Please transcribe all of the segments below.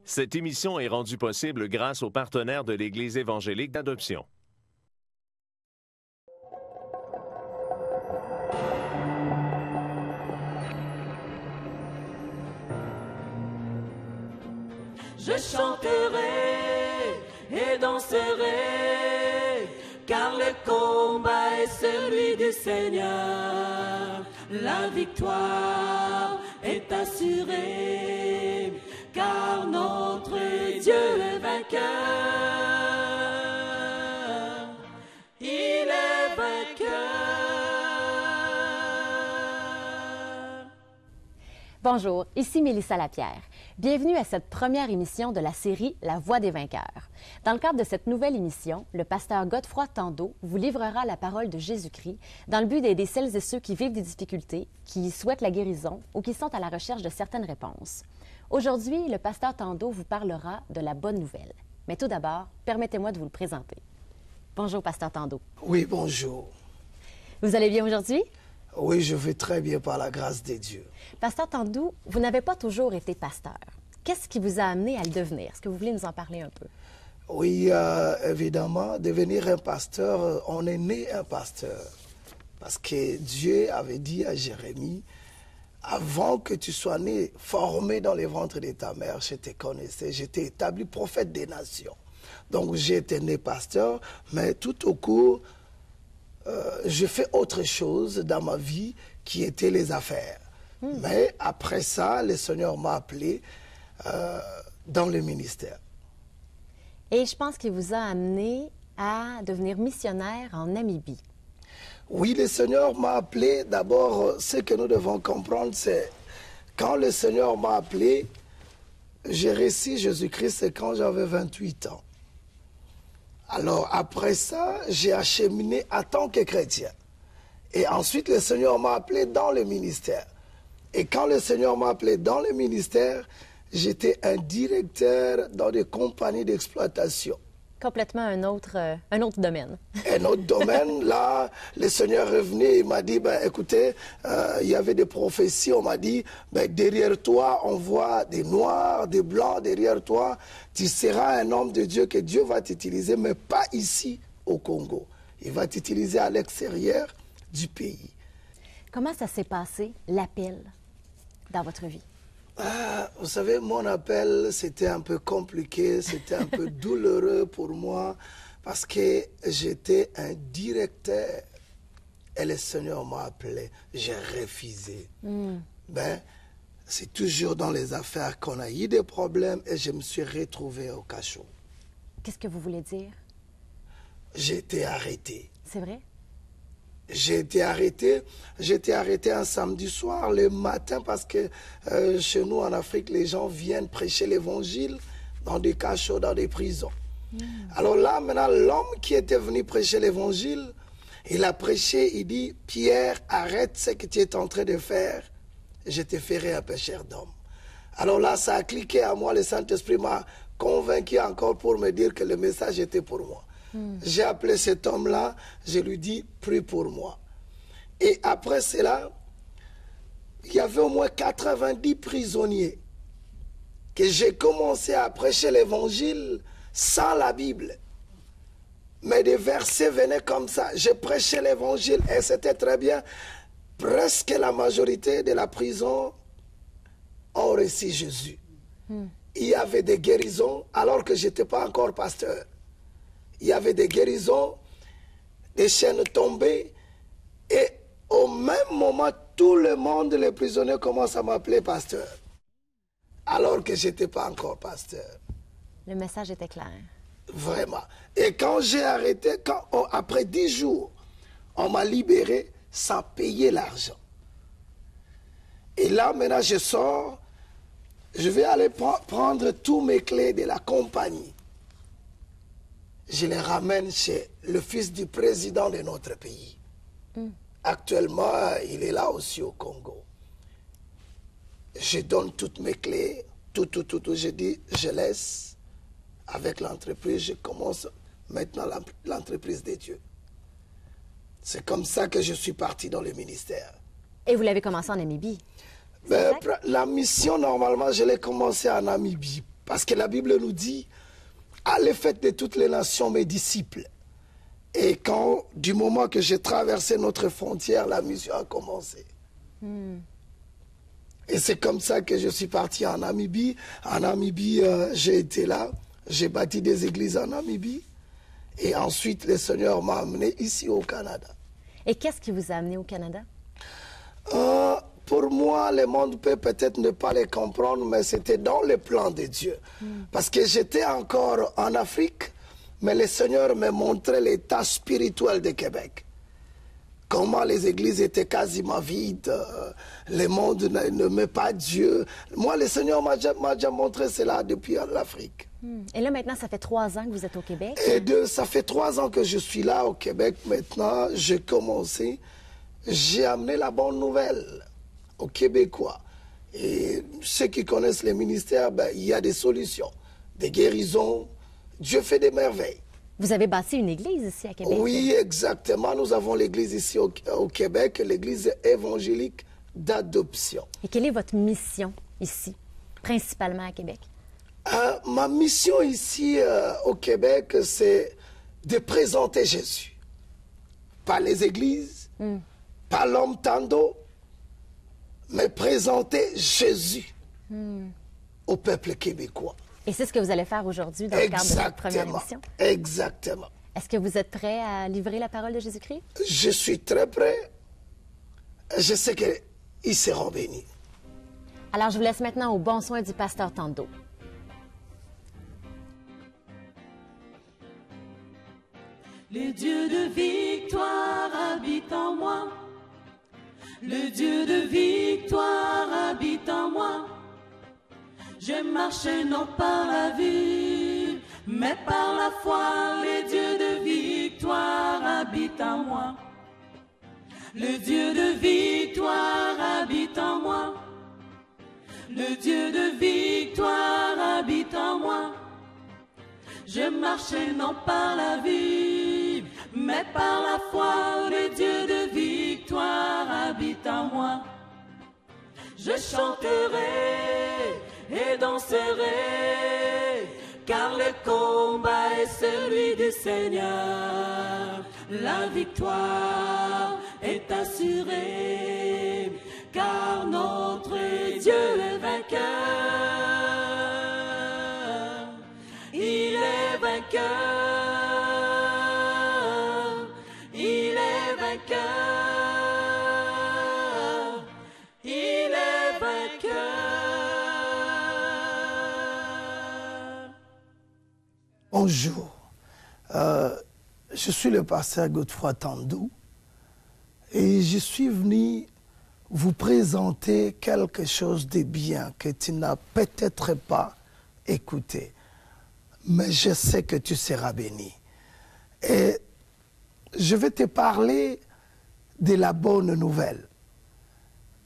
Cette émission est rendue possible grâce aux partenaires de l'Église évangélique d'Adoption. Je chanterai et danserai, car le combat est celui du Seigneur. La victoire est assurée, car notre Dieu est vainqueur. Il est vainqueur. Bonjour, ici Mélissa Lapierre. Bienvenue à cette première émission de la série La Voix des vainqueurs. Dans le cadre de cette nouvelle émission, le pasteur Godefroy Tandeau vous livrera la parole de Jésus-Christ dans le but d'aider celles et ceux qui vivent des difficultés, qui souhaitent la guérison ou qui sont à la recherche de certaines réponses. Aujourd'hui, le pasteur Tandeau vous parlera de la bonne nouvelle. Mais tout d'abord, permettez-moi de vous le présenter. Bonjour, pasteur Tandeau. Oui, bonjour. Vous allez bien aujourd'hui? Oui, je vais très bien par la grâce de Dieu. Pasteur Tandeau, vous n'avez pas toujours été pasteur. Qu'est-ce qui vous a amené à le devenir? Est-ce que vous voulez nous en parler un peu? Oui, évidemment, devenir un pasteur, on est né un pasteur. Parce que Dieu avait dit à Jérémie, avant que tu sois né, formé dans les ventres de ta mère, je te connaissais, j'étais établi prophète des nations. Donc j'ai été né pasteur, mais tout au cours, j'ai fait autre chose dans ma vie qui était les affaires. Mais après ça, le Seigneur m'a appelé dans le ministère. Et je pense qu'il vous a amené à devenir missionnaire en Namibie. Oui, le Seigneur m'a appelé. D'abord, ce que nous devons comprendre, c'est quand le Seigneur m'a appelé, j'ai reçu Jésus-Christ quand j'avais 28 ans. Alors, après ça, j'ai acheminé en tant que chrétien. Et ensuite, le Seigneur m'a appelé dans le ministère. Et quand le Seigneur m'a appelé dans le ministère, j'étais un directeur dans des compagnies d'exploitation. Complètement un autre domaine. Un autre domaine, là, le Seigneur est venu et il m'a dit, ben, écoutez, il y avait des prophéties, on m'a dit, ben, derrière toi, on voit des noirs, des blancs, derrière toi, tu seras un homme de Dieu, que Dieu va t'utiliser, mais pas ici au Congo. Il va t'utiliser à l'extérieur du pays. Comment ça s'est passé, l'appel, dans votre vie? Vous savez, mon appel, c'était un peu compliqué, c'était un peu douloureux pour moi, parce que j'étais un directeur et le Seigneur m'a appelé. J'ai refusé. Ben, c'est toujours dans les affaires qu'on a eu des problèmes et je me suis retrouvé au cachot. Qu'est-ce que vous voulez dire? J'ai été arrêté. C'est vrai? J'ai été arrêté un samedi soir, le matin, parce que chez nous en Afrique, les gens viennent prêcher l'évangile dans des cachots, dans des prisons. Alors là, maintenant, l'homme qui était venu prêcher l'évangile, il a prêché, il dit, Pierre, arrête ce que tu es en train de faire, je te ferai un pécheur d'homme. Alors là, ça a cliqué à moi, le Saint-Esprit m'a convaincu encore pour me dire que le message était pour moi. J'ai appelé cet homme-là, je lui dis, prie pour moi. Et après cela, il y avait au moins 90 prisonniers que j'ai commencé à prêcher l'évangile sans la Bible. Mais des versets venaient comme ça. J'ai prêché l'évangile et c'était très bien. Presque la majorité de la prison ont reçu Jésus. Il y avait des guérisons alors que je n'étais pas encore pasteur. Il y avait des guérisons, des chaînes tombées. Et au même moment, tout le monde, les prisonniers, commencent à m'appeler pasteur. Alors que je n'étais pas encore pasteur. Le message était clair. Vraiment. Et quand j'ai arrêté, après 10 jours, on m'a libéré sans payer l'argent. Et là, maintenant, je sors. Je vais aller prendre tous mes clés de la compagnie. Je les ramène chez le fils du président de notre pays. Actuellement, il est là aussi au Congo. Je donne toutes mes clés, tout. Je dis, je laisse avec l'entreprise. Je commence maintenant l'entreprise de Dieu. C'est comme ça que je suis parti dans le ministère. Et vous l'avez commencé en Namibie? Ben, la mission, normalement, je l'ai commencé en Namibie. Parce que la Bible nous dit, allez faites de toutes les nations mes disciples. Et quand, du moment que j'ai traversé notre frontière, la mission a commencé. Et c'est comme ça que je suis parti en Namibie. En Namibie, j'ai été là. J'ai bâti des églises en Namibie. Et ensuite, le Seigneur m'a amené ici au Canada. Et qu'est-ce qui vous a amené au Canada? Pour moi, le monde peut peut-être ne pas les comprendre, mais c'était dans le plan de Dieu. Parce que j'étais encore en Afrique, mais le Seigneur me montrait l'état spirituel de Québec. Comment les églises étaient quasiment vides, le monde ne met pas Dieu. Moi, le Seigneur m'a déjà montré cela depuis l'Afrique. Et là, maintenant, ça fait 3 ans que vous êtes au Québec? Ça fait 3 ans que je suis là au Québec. Maintenant, j'ai commencé, j'ai amené la bonne nouvelle aux Québécois. Et ceux qui connaissent les ministères, ben, il y a des solutions, des guérisons. Dieu fait des merveilles. Vous avez bâti une église ici à Québec? Oui, exactement. Nous avons l'église ici au Québec, l'église évangélique d'adoption. Et quelle est votre mission ici, principalement à Québec? Ma mission ici au Québec, c'est de présenter Jésus. Pas les églises, pas l'homme Tando, mais présenter Jésus au peuple québécois. Et c'est ce que vous allez faire aujourd'hui dans le cadre de votre première émission? Exactement. Est-ce que vous êtes prêt à livrer la parole de Jésus-Christ? Je suis très prêt. Je sais qu'ils seront bénis. Alors, je vous laisse maintenant au bon soin du pasteur Tando. Le Dieu de victoire habite en moi. Le Dieu de victoire habite en moi. Je marche non par la vue, mais par la foi. Le Dieu de victoire habite en moi. Le Dieu de victoire habite en moi. Le Dieu de victoire habite en moi. Je marche non par la vue, mais par la foi. Le Dieu de victoire habite en moi. Je chanterai et danserai, car le combat est celui du Seigneur. La victoire est assurée, car notre Dieu est vainqueur. Il est vainqueur. Il est vainqueur. Il est vainqueur. Bonjour. Je suis le pasteur Godefroy Tando et je suis venu vous présenter quelque chose de bien que tu n'as peut-être pas écouté. Mais je sais que tu seras béni. Et je vais te parler de la bonne nouvelle.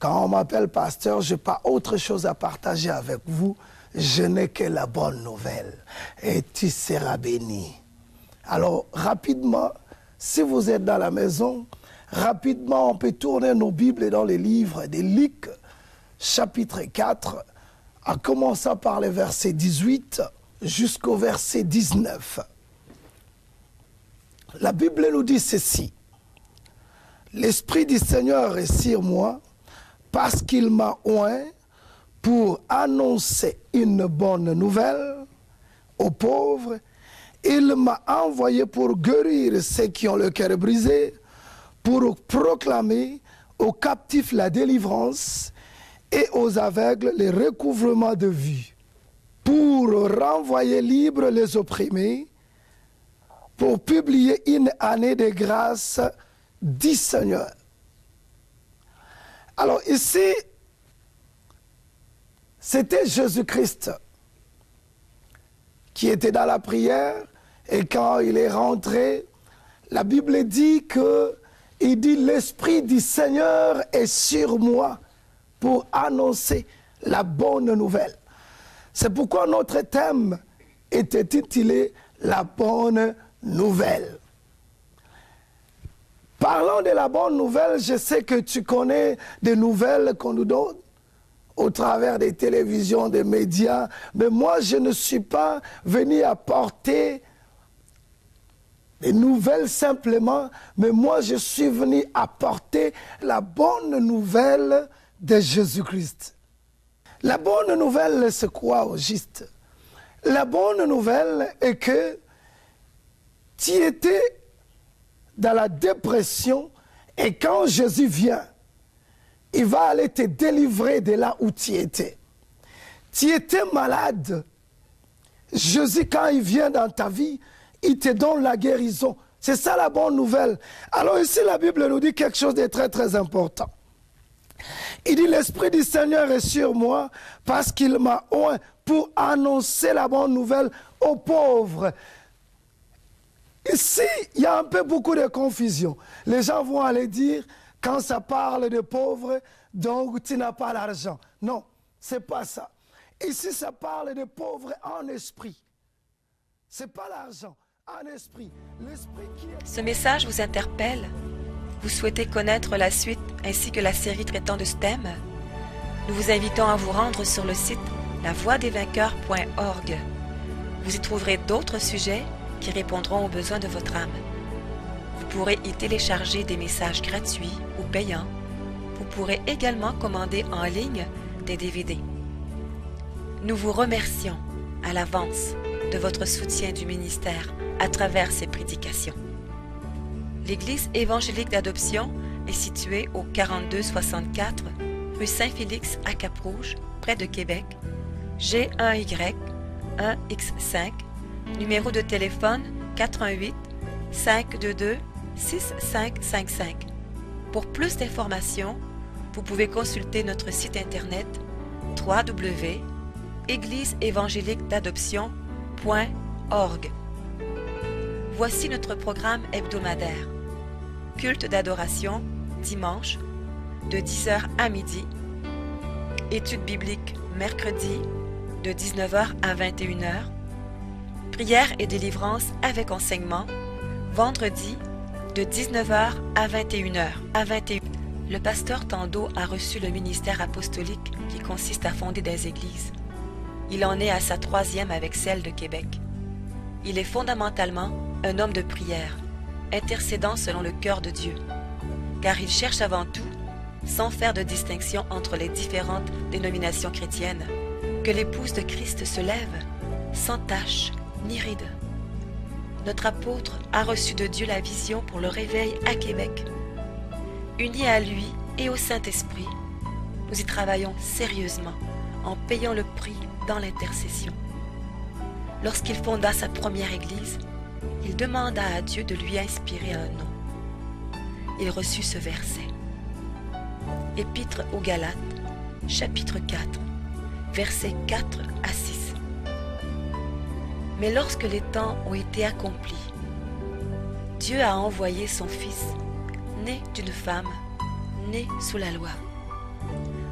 Quand on m'appelle pasteur, je n'ai pas autre chose à partager avec vous. Je n'ai que la bonne nouvelle. Et tu seras béni. Alors, rapidement, si vous êtes dans la maison, rapidement, on peut tourner nos Bibles dans les livres de Luc, chapitre 4, en commençant par le verset 18 jusqu'au verset 19. La Bible nous dit ceci. « L'Esprit du Seigneur est sur moi, parce qu'il m'a oint pour annoncer une bonne nouvelle aux pauvres. Il m'a envoyé pour guérir ceux qui ont le cœur brisé, pour proclamer aux captifs la délivrance et aux aveugles le recouvrement de vue, pour renvoyer libres les opprimés, pour publier une année de grâce du Seigneur. » Alors ici, c'était Jésus-Christ qui était dans la prière, et quand il est rentré, la Bible dit que il dit « L'Esprit du Seigneur est sur moi pour annoncer la bonne nouvelle ». C'est pourquoi notre thème est intitulé « La bonne nouvelle ». Parlant de la bonne nouvelle, je sais que tu connais des nouvelles qu'on nous donne au travers des télévisions, des médias. Mais moi, je ne suis pas venu apporter des nouvelles simplement, mais moi, je suis venu apporter la bonne nouvelle de Jésus-Christ. La bonne nouvelle, c'est quoi au juste? La bonne nouvelle est que tu étais dans la dépression et quand Jésus vient, il va aller te délivrer de là où tu étais. Tu étais malade. Jésus, quand il vient dans ta vie, il te donne la guérison. C'est ça la bonne nouvelle. Alors ici, la Bible nous dit quelque chose de très très important. Il dit, l'Esprit du Seigneur est sur moi parce qu'il m'a oint pour annoncer la bonne nouvelle aux pauvres. Ici, il y a un peu beaucoup de confusion. Les gens vont aller dire, quand ça parle de pauvres, donc tu n'as pas l'argent. Non, ce n'est pas ça. Ici, ça parle de pauvres en esprit. Ce n'est pas l'argent, en esprit. L'esprit qui est... Ce message vous interpelle? Vous souhaitez connaître la suite ainsi que la série traitant de ce thème? Nous vous invitons à vous rendre sur le site lavoidesvainqueurs.org. Vous y trouverez d'autres sujets qui répondront aux besoins de votre âme. Vous pourrez y télécharger des messages gratuits ou payants. Vous pourrez également commander en ligne des DVD. Nous vous remercions à l'avance de votre soutien du ministère à travers ces prédications. L'Église évangélique d'adoption est située au 4264 rue Saint-Félix à Cap-Rouge, près de Québec, G1Y 1X5, numéro de téléphone 418 522 6555. Pour plus d'informations, vous pouvez consulter notre site internet www.égliseévangéliquedadoption.org. Voici notre programme hebdomadaire. Culte d'adoration, dimanche, de 10h à midi. Études bibliques, mercredi, de 19h à 21h. Prière et délivrance avec enseignement, vendredi, de 19h à 21h. Le pasteur Tando a reçu le ministère apostolique qui consiste à fonder des églises. Il en est à sa 3e avec celle de Québec. Il est fondamentalement un homme de prière, intercédant selon le cœur de Dieu, car il cherche avant tout, sans faire de distinction entre les différentes dénominations chrétiennes, que l'épouse de Christ se lève, sans tache ni ride. Notre apôtre a reçu de Dieu la vision pour le réveil à Québec. Unis à lui et au Saint-Esprit, nous y travaillons sérieusement en payant le prix dans l'intercession. Lorsqu'il fonda sa première église, il demanda à Dieu de lui inspirer un nom. Il reçut ce verset. Épître aux Galates, chapitre 4, versets 4 à 6. Mais lorsque les temps ont été accomplis, Dieu a envoyé son Fils, né d'une femme, né sous la loi,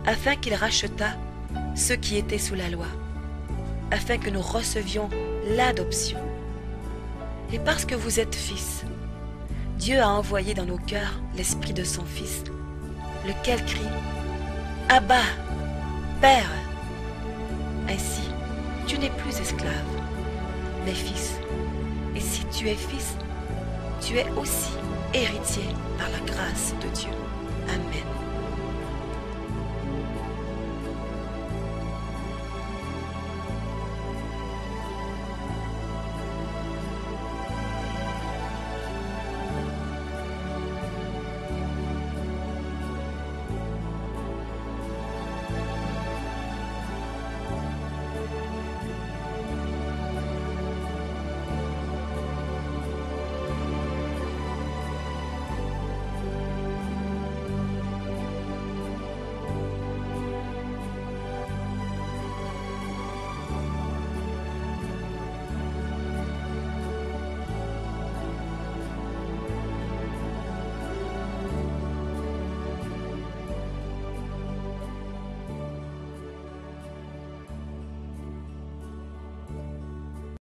afin qu'il rachetât ceux qui étaient sous la loi, afin que nous recevions l'adoption. Et parce que vous êtes fils, Dieu a envoyé dans nos cœurs l'esprit de son Fils, lequel crie « Abba, Père !» Ainsi, tu n'es plus esclave, mais fils. Et si tu es fils, tu es aussi héritier par la grâce de Dieu. Amen.